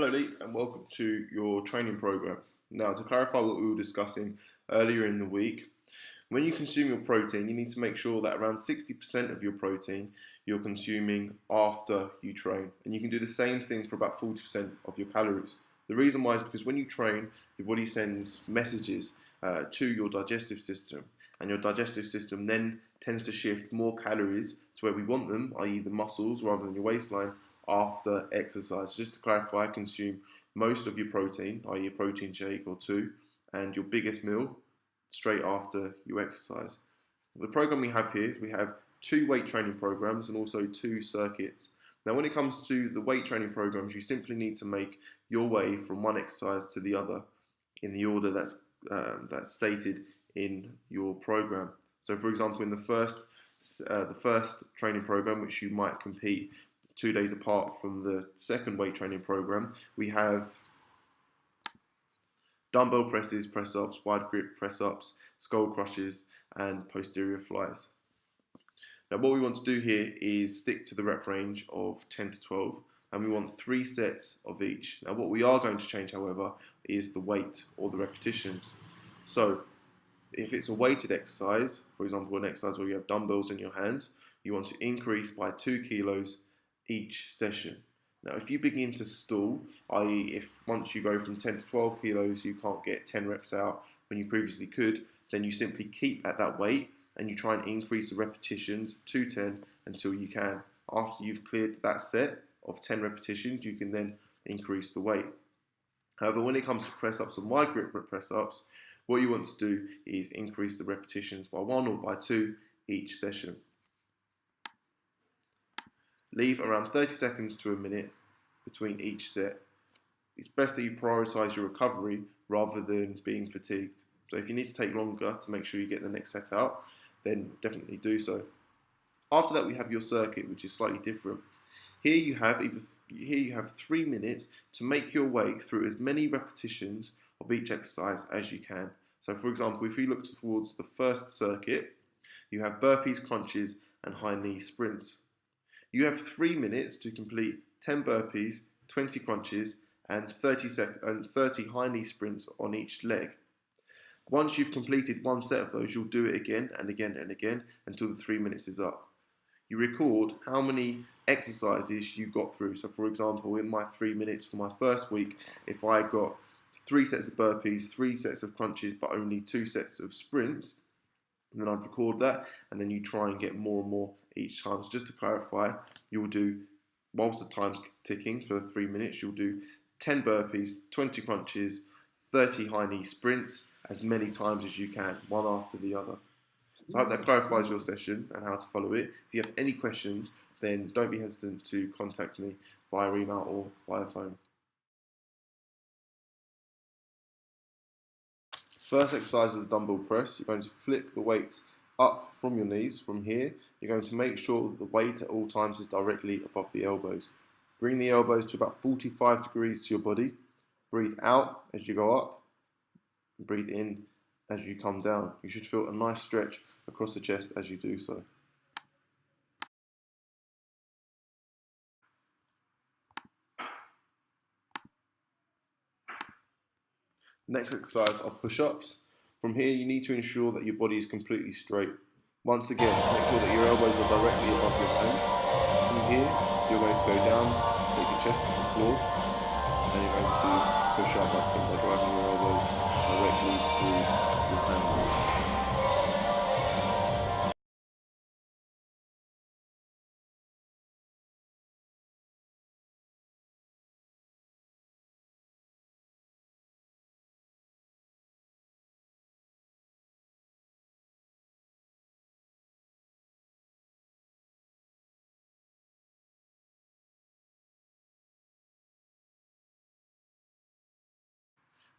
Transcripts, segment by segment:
Hello Lee and welcome to your training program. Now to clarify what we were discussing earlier in the week, when you consume your protein you need to make sure that around 60% of your protein you're consuming after you train, and you can do the same thing for about 40% of your calories. The reason why is because when you train your body sends messages to your digestive system, and your digestive system then tends to shift more calories to where we want them, i.e. the muscles rather than your waistline, after exercise. Just to clarify, consume most of your protein, i.e. a protein shake or two, and your biggest meal straight after you exercise. The program we have here, we have 2 weight training programs and also 2 circuits. Now when it comes to the weight training programs, you simply need to make your way from one exercise to the other in the order that's stated in your program. So for example, in the first training program, which you might compete 2 days apart from the second weight training program, we have dumbbell presses, press-ups, wide grip press-ups, skull crushes, and posterior flies. Now what we want to do here is stick to the rep range of 10 to 12, and we want 3 sets of each. Now what we are going to change, however, is the weight or the repetitions. So if it's a weighted exercise, for example an exercise where you have dumbbells in your hands, you want to increase by 2 kilos each session. Now if you begin to stall, i.e. if once you go from 10 to 12 kilos you can't get 10 reps out when you previously could, then you simply keep at that weight and you try and increase the repetitions to 10 until you can. After you've cleared that set of 10 repetitions, you can then increase the weight. However, when it comes to press-ups and wide grip press-ups, what you want to do is increase the repetitions by 1 or by 2 each session. Leave around 30 seconds to a minute between each set. It's best that you prioritise your recovery rather than being fatigued. So if you need to take longer to make sure you get the next set out, then definitely do so. After that we have your circuit, which is slightly different. Here you have 3 minutes to make your way through as many repetitions of each exercise as you can. So for example, if we look towards the first circuit, you have burpees, crunches, and high knee sprints. You have 3 minutes to complete 10 burpees, 20 crunches, and 30 high knee sprints on each leg. Once you've completed one set of those, you'll do it again and again and again until the 3 minutes is up. You record how many exercises you got through. So for example, in my 3 minutes for my first week, if I got 3 sets of burpees, 3 sets of crunches, but only 2 sets of sprints, then I'd record that, and then you try and get more and more each time. So just to clarify, you'll do, whilst the time's ticking for 3 minutes, you'll do 10 burpees, 20 crunches, 30 high knee sprints, as many times as you can, one after the other. So I hope that clarifies your session and how to follow it. If you have any questions, then don't be hesitant to contact me via email or via phone. First exercise is a dumbbell press. You're going to flip the weights up from your knees. From here, you're going to make sure that the weight at all times is directly above the elbows. Bring the elbows to about 45 degrees to your body. Breathe out as you go up. Breathe in as you come down. You should feel a nice stretch across the chest as you do so. Next exercise are push-ups. From here you need to ensure that your body is completely straight. Once again, make sure that your elbows are directly above your hands. From here, you're going to go down, take your chest to the floor, and you're going to push up once again by driving your elbows directly through your hands.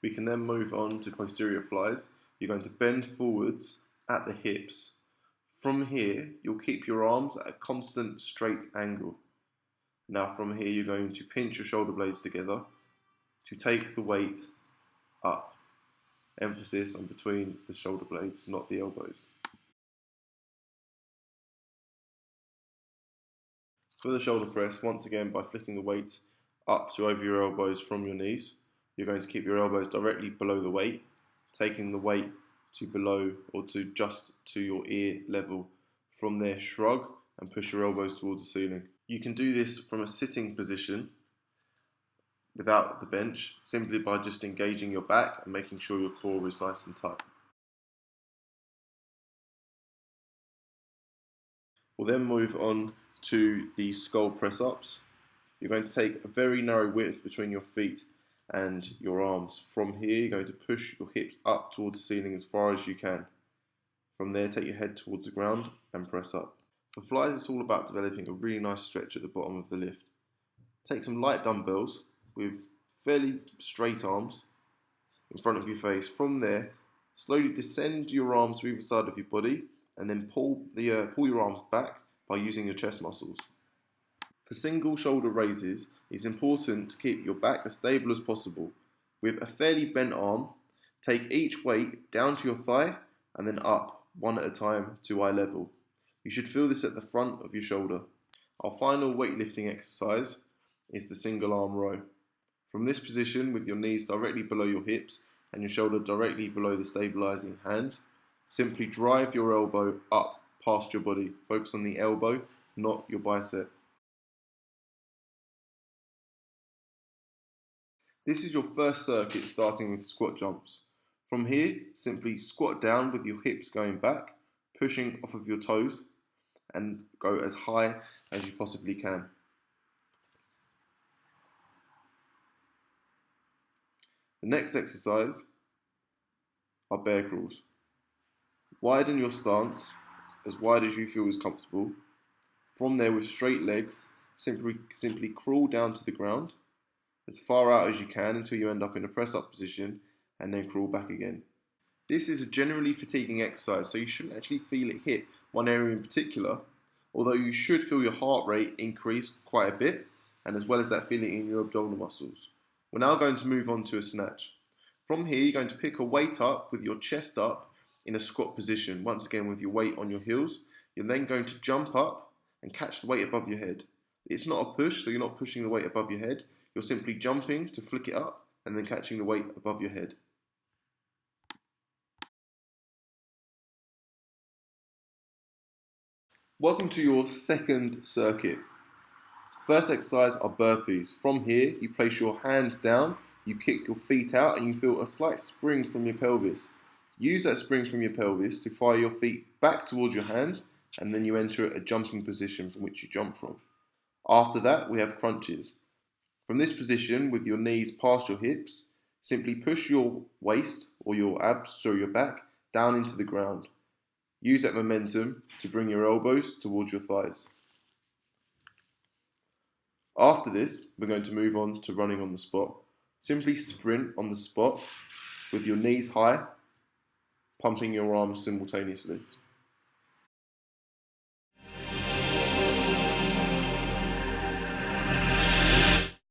We can then move on to posterior flies. You're going to bend forwards at the hips. From here, you'll keep your arms at a constant straight angle. Now from here, you're going to pinch your shoulder blades together to take the weight up. Emphasis on between the shoulder blades, not the elbows. For the shoulder press, once again by flicking the weights up to over your elbows from your knees. You're going to keep your elbows directly below the weight, taking the weight to below or to just to your ear level. From there, shrug and push your elbows towards the ceiling. You can do this from a sitting position without the bench, simply by just engaging your back and making sure your core is nice and tight. We'll then move on to the skull press ups. You're going to take a very narrow width between your feet and your arms. From here, you're going to push your hips up towards the ceiling as far as you can. From there, take your head towards the ground and press up. For flies, it's all about developing a really nice stretch at the bottom of the lift. Take some light dumbbells with fairly straight arms in front of your face. From there, slowly descend your arms to either side of your body and then pull your arms back by using your chest muscles. For single shoulder raises, it's important to keep your back as stable as possible. With a fairly bent arm, take each weight down to your thigh and then up one at a time to eye level. You should feel this at the front of your shoulder. Our final weightlifting exercise is the single arm row. From this position, with your knees directly below your hips and your shoulder directly below the stabilizing hand, simply drive your elbow up past your body. Focus on the elbow, not your bicep. This is your first circuit, starting with squat jumps. From here, simply squat down with your hips going back, pushing off of your toes, and go as high as you possibly can. The next exercise are bear crawls. Widen your stance as wide as you feel is comfortable. From there, with straight legs, simply crawl down to the ground as far out as you can until you end up in a press-up position and then crawl back again. This is a generally fatiguing exercise, so you shouldn't actually feel it hit one area in particular, although you should feel your heart rate increase quite a bit, and as well as that feeling in your abdominal muscles. We're now going to move on to a snatch. From here, you're going to pick a weight up with your chest up in a squat position, once again with your weight on your heels. You're then going to jump up and catch the weight above your head. It's not a push, so you're not pushing the weight above your head. You're simply jumping to flick it up and then catching the weight above your head. Welcome to your second circuit. First exercise are burpees. From here, you place your hands down, you kick your feet out, and you feel a slight spring from your pelvis. Use that spring from your pelvis to fire your feet back towards your hands, and then you enter a jumping position from which you jump from. After that, we have crunches. From this position, with your knees past your hips, simply push your waist or your abs, so your back, down into the ground. Use that momentum to bring your elbows towards your thighs. After this, we're going to move on to running on the spot. Simply sprint on the spot with your knees high, pumping your arms simultaneously.